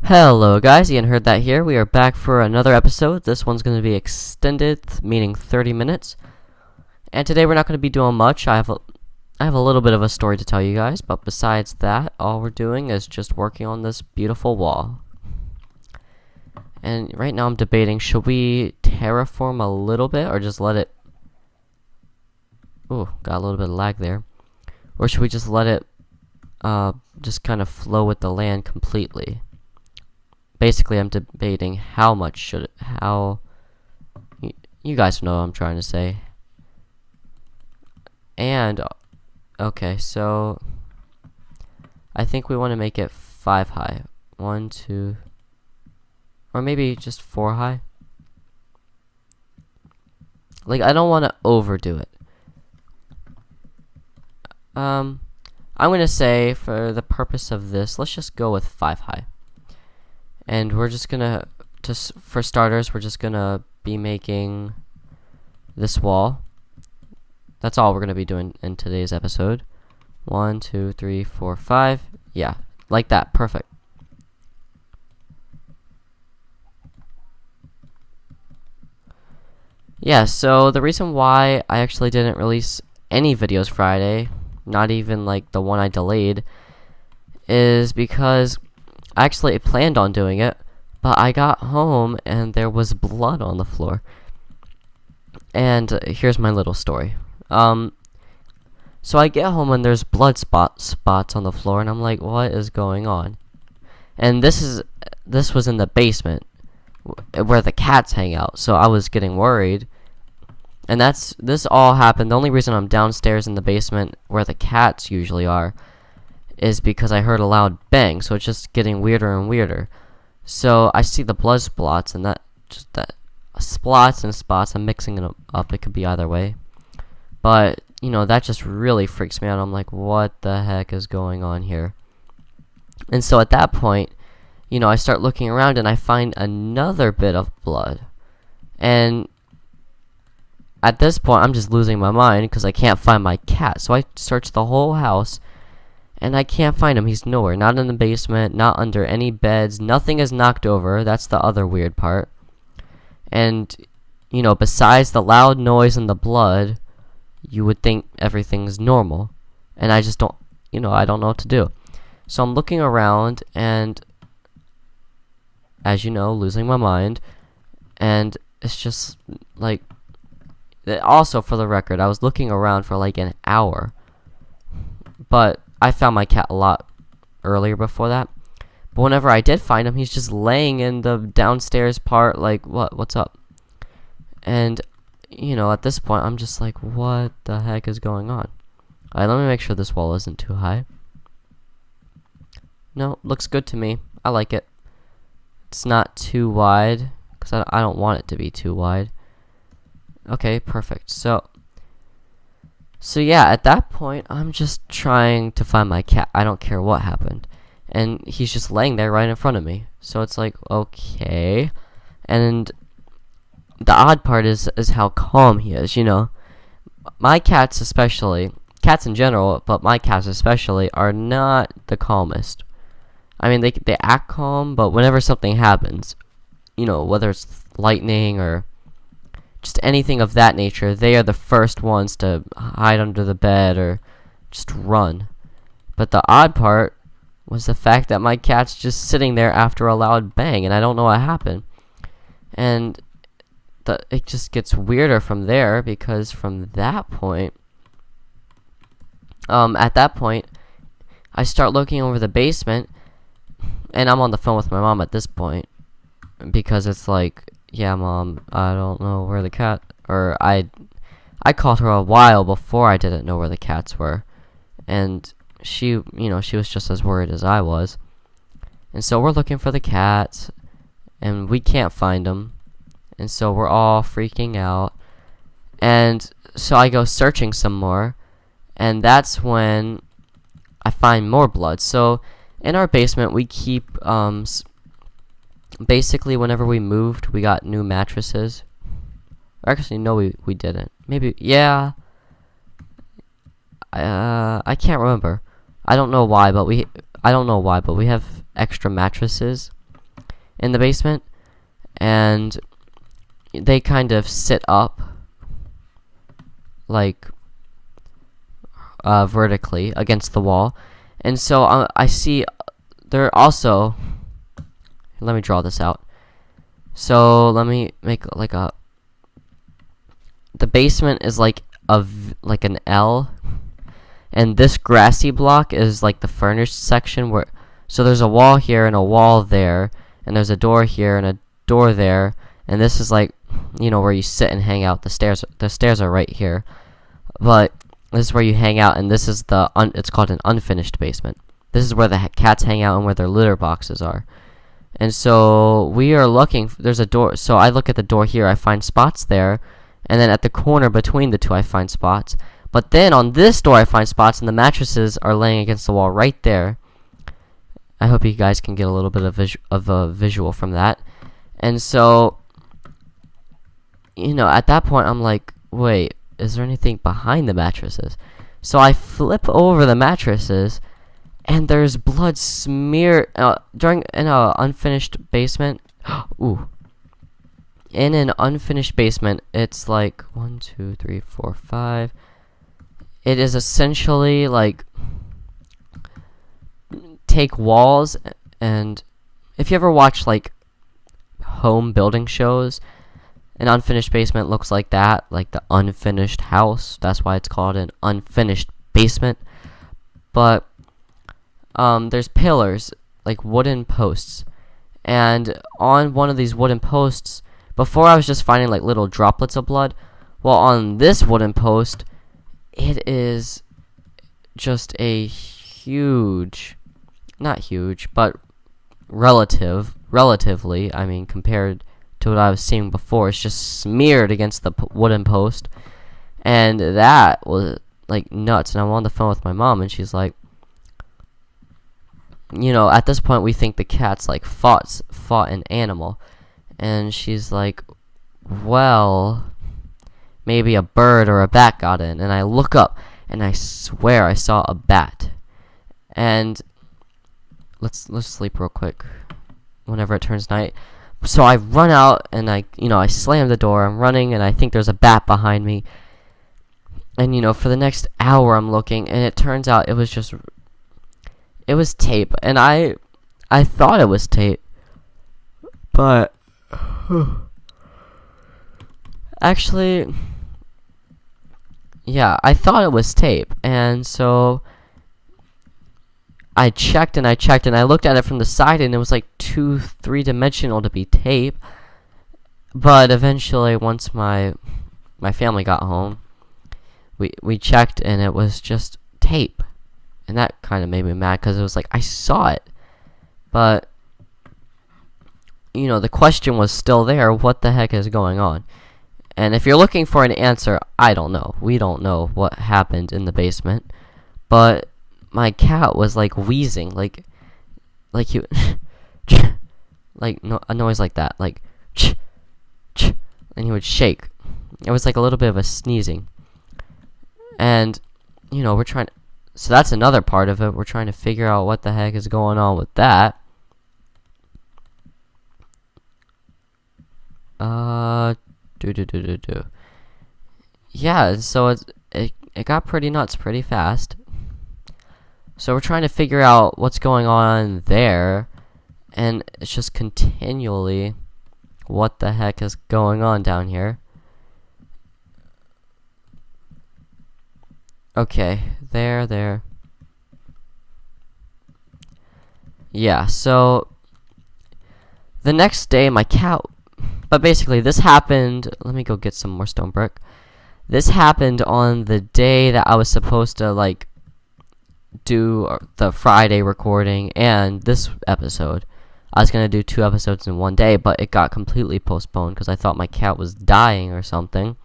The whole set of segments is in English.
Hello guys, Ian Heard That here. We are back for another episode. This one's going to be extended, meaning 30 minutes. And today we're not going to be doing much. I have a little bit of a story to tell you guys, but besides that, all we're doing is just working on this beautiful wall. And right now I'm debating, should we terraform a little bit or just let it... Ooh, got a little bit of lag there. Or should we just let it just kind of flow with the land completely? Basically, I'm debating how much should it, you guys know what I'm trying to say. And, okay, so, I think we want to make it 5 high. 1, 2, or maybe just 4 high. Like, I don't want to overdo it. I'm going to say, for the purpose of this, let's just go with 5 high. And we're just gonna, for starters, we're just gonna be making this wall. That's all we're gonna be doing in today's episode. 1, 2, 3, 4, 5. Yeah, like that. Perfect. Yeah, so the reason why I actually didn't release any videos Friday, not even like the one I delayed, is because I actually planned on doing it, but I got home and there was blood on the floor. And here's my little story. So I get home and there's blood spots on the floor, and I'm like, what is going on? And this was in the basement where the cats hang out, so I was getting worried. And this all happened. The only reason I'm downstairs in the basement where the cats usually are is because I heard a loud bang, so it's just getting weirder and weirder. So I see the blood spots, and that splots and spots, I'm mixing it up, it could be either way. But, you know, that just really freaks me out. I'm like, what the heck is going on here? And so at that point, you know, I start looking around and I find another bit of blood. And at this point, I'm just losing my mind because I can't find my cat. So I search the whole house, and I can't find him. He's nowhere. Not in the basement, not under any beds. Nothing is knocked over. That's the other weird part. And, you know, besides the loud noise and the blood, you would think everything's normal. And I just don't, you know, I don't know what to do. So I'm looking around, and, as you know, losing my mind. And it's just, like, also for the record, I was looking around for like an hour. But I found my cat a lot earlier before that. But whenever I did find him, he's just laying in the downstairs part, like, what's up? And, you know, at this point, I'm just like, what the heck is going on? Alright, let me make sure this wall isn't too high. No, looks good to me. I like it. It's not too wide, because I don't want it to be too wide. Okay, perfect. So yeah, at that point, I'm just trying to find my cat. I don't care what happened. And he's just laying there right in front of me. So it's like, okay. And the odd part is how calm he is, you know. My cats especially, cats in general, but my cats especially, are not the calmest. I mean, they act calm, but whenever something happens, you know, whether it's lightning or just anything of that nature, they are the first ones to hide under the bed or just run. But the odd part was the fact that my cat's just sitting there after a loud bang, and I don't know what happened. And it just gets weirder from there, because from that point, at that point, I start looking over the basement, and I'm on the phone with my mom at this point, because it's like, yeah, Mom, I don't know where the cat... Or I called her a while before I didn't know where the cats were. And she, you know, she was just as worried as I was. And so we're looking for the cats, and we can't find them. And so we're all freaking out. And so I go searching some more, and that's when I find more blood. So in our basement, we keep... basically, whenever we moved, we got new mattresses. Actually, no, we didn't. Maybe, yeah. I can't remember. I don't know why, but we have extra mattresses. in the basement, and they kind of sit up like vertically against the wall. And so I see they're also, let me draw this out. So let me make like the basement is like like an L, and this grassy block is like the furnished section where, so there's a wall here and a wall there, and there's a door here and a door there, and this is like, you know, where you sit and hang out. The stairs are right here, but this is where you hang out, and this is it's called an unfinished basement. This is where the cats hang out and where their litter boxes are. And so we are looking, there's a door, so I look at the door here, I find spots there, and then at the corner between the two I find spots. But then on this door I find spots, and the mattresses are laying against the wall right there. I hope you guys can get a little bit of a visual from that. And so, you know, at that point I'm like, wait, is there anything behind the mattresses? So I flip over the mattresses, and there's blood smeared in an unfinished basement. Ooh. In an unfinished basement, it's like 1, 2, 3, 4, 5. It is essentially like, take walls, and if you ever watch like home building shows, an unfinished basement looks like that, like the unfinished house. That's why it's called an unfinished basement. But there's pillars, like wooden posts, and on one of these wooden posts, before I was just finding like little droplets of blood. Well, on this wooden post, it is just a huge, not huge, but relatively, I mean, compared to what I was seeing before, it's just smeared against the wooden post, and that was like nuts. And I'm on the phone with my mom, and she's like, you know, at this point we think the cat's like fought an animal, and she's like, well, maybe a bird or a bat got in. And I look up, and I swear I saw a bat. And let's sleep real quick whenever it turns night. So I run out, and I slam the door. I'm running, and I think there's a bat behind me. And, you know, for the next hour I'm looking, and it turns out it was tape. And I thought it was tape, but actually, yeah, I thought it was tape. And so I checked and I looked at it from the side, and it was like too three-dimensional to be tape. But eventually, once my family got home, we checked, and it was just tape. And that kind of made me mad, because it was like, I saw it. But, you know, the question was still there, what the heck is going on? And if you're looking for an answer, I don't know. We don't know what happened in the basement. But my cat was like wheezing, like he like a noise like that, like and he would shake. It was like a little bit of a sneezing. And, you know, so that's another part of it. We're trying to figure out what the heck is going on with that. Yeah, so it got pretty nuts pretty fast. So we're trying to figure out what's going on there, and it's just continually, what the heck is going on down here? Okay, there. Yeah, so the next day my cat, but basically this happened, let me go get some more stone brick. This happened on the day that I was supposed to like do the Friday recording and this episode. I was going to do 2 episodes in one day, but it got completely postponed because I thought my cat was dying or something.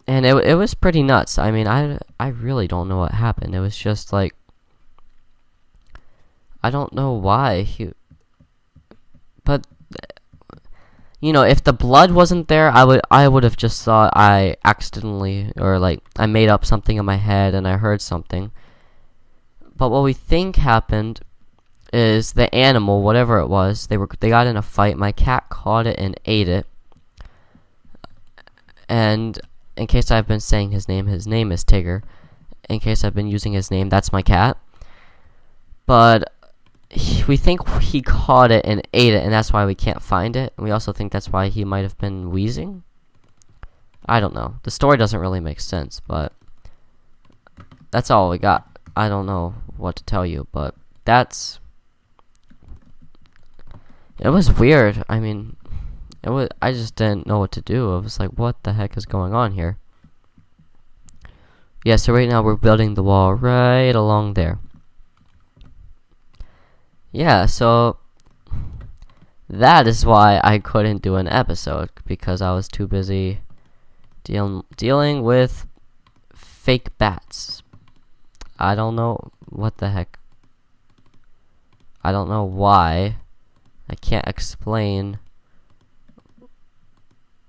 And it was pretty nuts. I mean, I really don't know what happened. It was just like, I don't know why but you know, if the blood wasn't there, I would have just thought I accidentally, or like I made up something in my head and I heard something. But what we think happened is the animal, whatever it was, they got in a fight. My cat caught it and ate it. And in case I've been saying his name is Tigger. In case I've been using his name, that's my cat. But we think he caught it and ate it, and that's why we can't find it. And we also think that's why he might have been wheezing. I don't know. The story doesn't really make sense, but that's all we got. I don't know what to tell you, but it was weird. I mean, I just didn't know what to do. I was like, what the heck is going on here? Yeah, so right now we're building the wall right along there. Yeah, so that is why I couldn't do an episode, because I was too busy dealing with fake bats. I don't know what the heck. I don't know why. I can't explain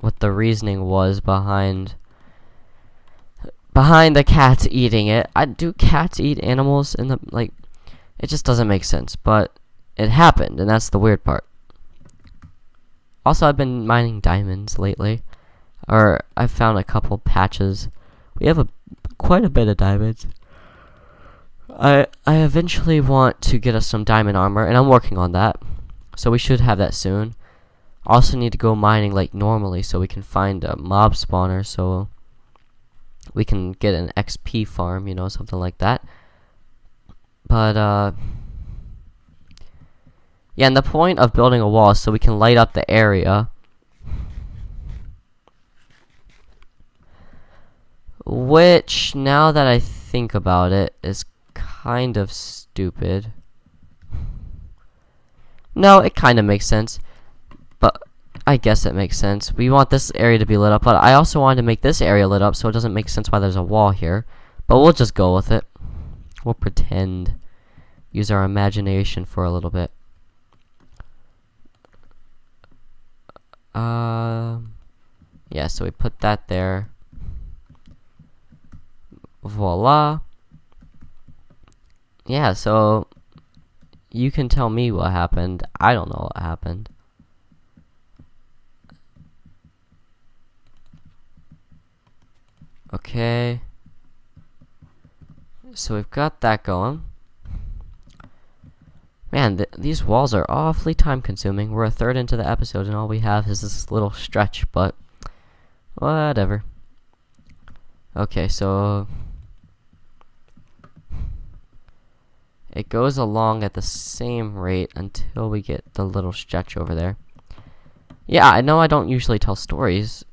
what the reasoning was behind the cats eating it. Do cats eat animals in the, like, it just doesn't make sense, but it happened, and that's the weird part. Also, I've been mining diamonds lately, or I've found a couple patches. We have quite a bit of diamonds. I eventually want to get us some diamond armor, and I'm working on that, so we should have that soon. Also need to go mining like normally so we can find a mob spawner, so we can get an XP farm, you know, something like that. But yeah, and the point of building a wall is so we can light up the area, which, now that I think about it, is kind of stupid. No, it kind of makes sense, but I guess it makes sense. We want this area to be lit up, but I also wanted to make this area lit up, so it doesn't make sense why there's a wall here. But we'll just go with it. We'll pretend. Use our imagination for a little bit. Yeah, so we put that there. Voila. Yeah, so you can tell me what happened. I don't know what happened. Okay. So we've got that going. Man, these walls are awfully time consuming. We're a third into the episode and all we have is this little stretch, but whatever. Okay, so it goes along at the same rate until we get the little stretch over there. Yeah, I know I don't usually tell stories,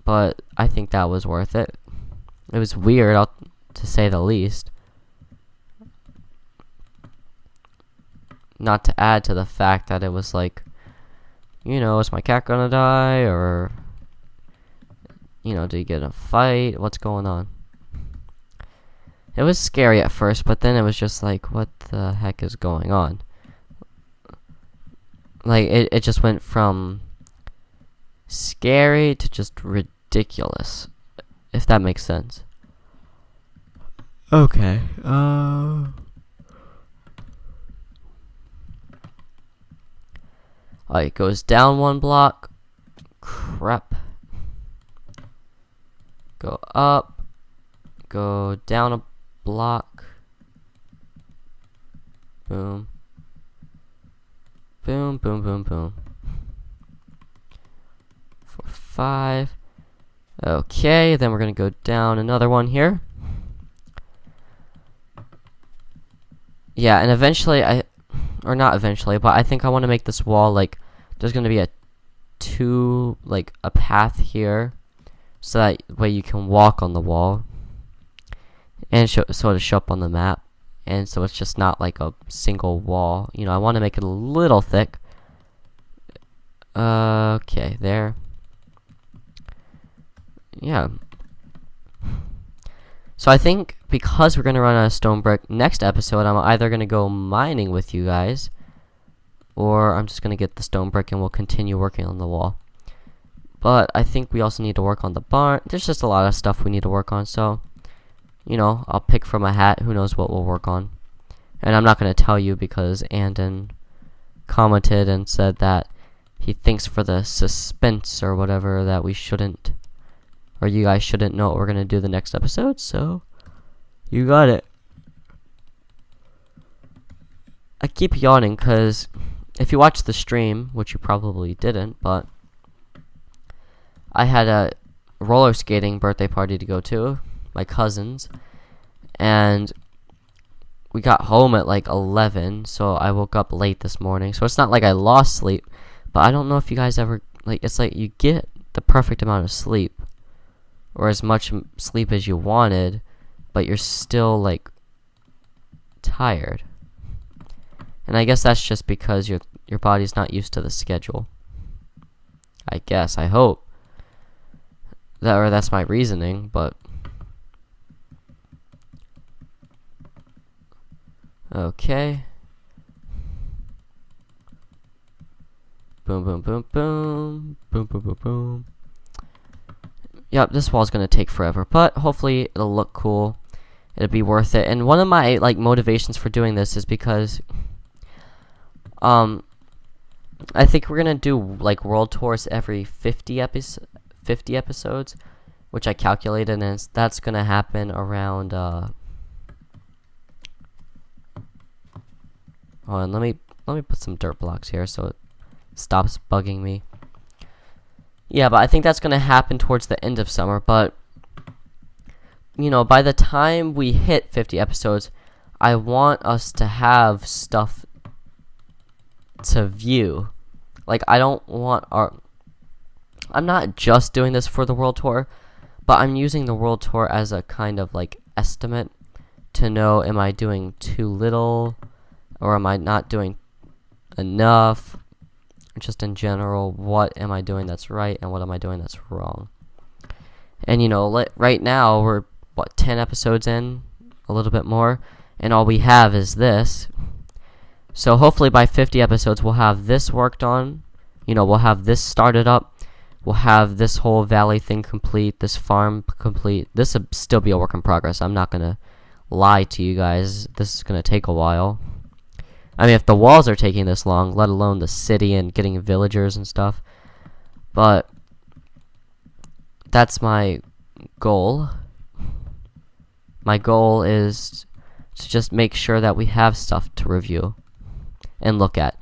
but I think that was worth it. It was weird, to say the least. Not to add to the fact that it was like, you know, is my cat gonna die? Or, you know, did he get in a fight? What's going on? It was scary at first, but then it was just like, what the heck is going on? Like, it just went from scary to just ridiculous, if that makes sense. Okay, it goes down one block. Crap. Go up. Go down a block. Boom. Boom, boom, boom, boom. 4, 5. Okay, then we're gonna go down another one here. Yeah, and eventually or not eventually, but I think I want to make this wall like there's gonna be a path here, so that way you can walk on the wall and sort of show up on the map, and so it's just not like a single wall. You know, I want to make it a little thick. Okay, there. Yeah. So I think because we're going to run out of stone brick, next episode I'm either going to go mining with you guys, or I'm just going to get the stone brick and we'll continue working on the wall. But I think we also need to work on the barn. There's just a lot of stuff we need to work on, so, you know, I'll pick from a hat. Who knows what we'll work on. And I'm not going to tell you because Andon commented and said that he thinks for the suspense or whatever that we shouldn't, or you guys shouldn't know what we're going to do the next episode, so you got it. I keep yawning because if you watched the stream, which you probably didn't, but I had a roller skating birthday party to go to, my cousin's, and we got home at like 11, so I woke up late this morning. So it's not like I lost sleep, but I don't know if you guys ever, like, it's like you get the perfect amount of sleep, or as much sleep as you wanted, but you're still like tired. And I guess that's just because your body's not used to the schedule. I guess, I hope. That's my reasoning, but okay. Boom, boom, boom, boom. Boom, boom, boom, boom. Yep, this wall's gonna take forever, but hopefully it'll look cool. It'll be worth it. And one of my like motivations for doing this is because I think we're gonna do like world tours every 50 episodes, which I calculated, and that's gonna happen around hold on, let me put some dirt blocks here so it stops bugging me. Yeah, but I think that's gonna happen towards the end of summer, but you know, by the time we hit 50 episodes, I want us to have stuff to view. Like, I don't want I'm not just doing this for the world tour, but I'm using the world tour as a kind of like estimate to know, am I doing too little or am I not doing enough? Just in general, what am I doing that's right and what am I doing that's wrong? And you know, right now we're what, 10 episodes in, a little bit more, and all we have is this. So hopefully by 50 episodes we'll have this worked on. You know, we'll have this started up. We'll have this whole valley thing complete, this farm complete. This will still be a work in progress. I'm not going to lie to you guys. This is going to take a while. I mean, if the walls are taking this long, let alone the city and getting villagers and stuff. But that's my goal. My goal is to just make sure that we have stuff to review and look at.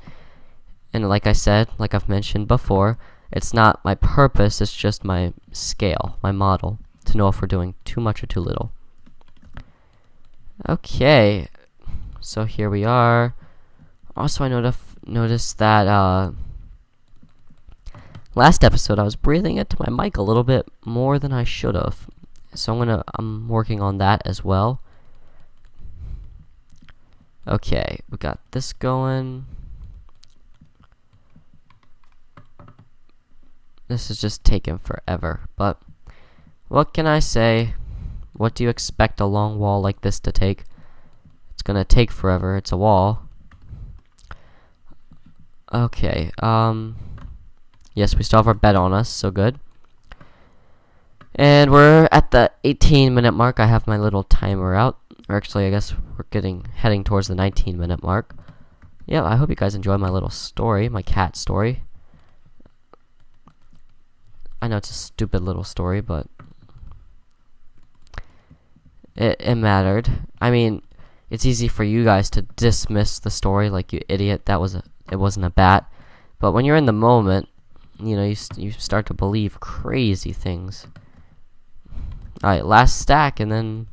And like I said, like I've mentioned before, it's not my purpose, it's just my scale, my model, to know if we're doing too much or too little. Okay, so here we are. Also, I noticed that last episode I was breathing into my mic a little bit more than I should have. So I'm working on that as well. Okay, we got this going. This is just taking forever, but what can I say? What do you expect a long wall like this to take? It's gonna take forever. It's a wall. Okay, yes, we still have our bed on us, so good. And we're at the 18-minute mark. I have my little timer out. Or actually, I guess we're heading towards the 19-minute mark. Yeah, I hope you guys enjoy my little story, my cat story. I know it's a stupid little story, but it mattered. I mean, it's easy for you guys to dismiss the story like, you idiot, it wasn't a bat. But when you're in the moment, you know, you start to believe crazy things. Alright, last stack, and then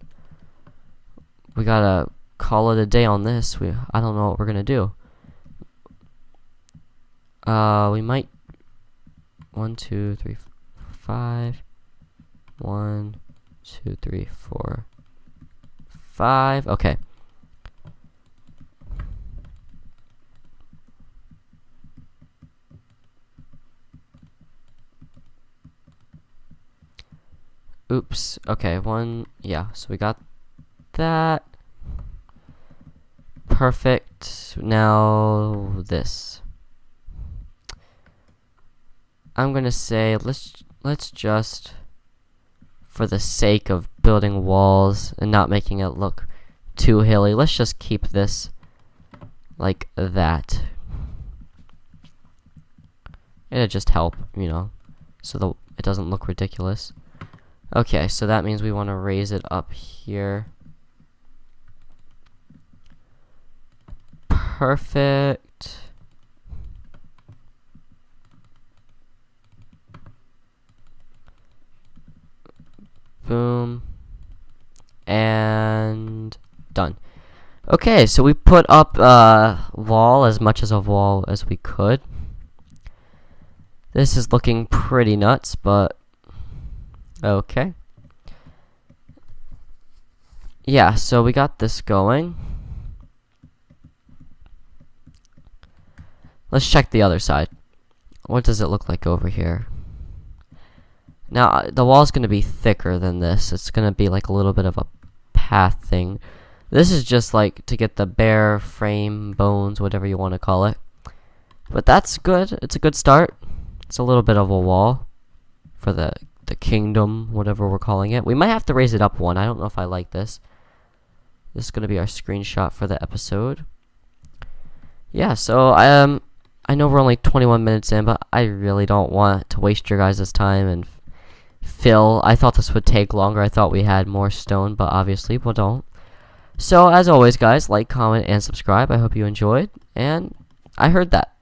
we gotta call it a day on this. I don't know what we're gonna do. We might 1, 2, 3, 5. 1, 2, 3, 4, 5. Okay. Oops. Okay, yeah, so we got that. Perfect. Now this. I'm gonna say let's just, for the sake of building walls and not making it look too hilly, let's just keep this like that. It'll just help, so it doesn't look ridiculous. Okay, so that means we want to raise it up here. Perfect. Boom. And done. Okay, so we put up wall, as much as a wall as we could. This is looking pretty nuts, but okay. Yeah, so we got this going. Let's check the other side. What does it look like over here? Now, the wall's going to be thicker than this. It's going to be like a little bit of a path thing. This is just like to get the bare frame, bones, whatever you want to call it. But that's good. It's a good start. It's a little bit of a wall for the kingdom, whatever we're calling it. We might have to raise it up one. I don't know if I like this. This is going to be our screenshot for the episode. Yeah, so I know we're only 21 minutes in, but I really don't want to waste your guys' time and fill. I thought this would take longer. I thought we had more stone, but obviously we don't. So, as always, guys, like, comment, and subscribe. I hope you enjoyed, and I heard that.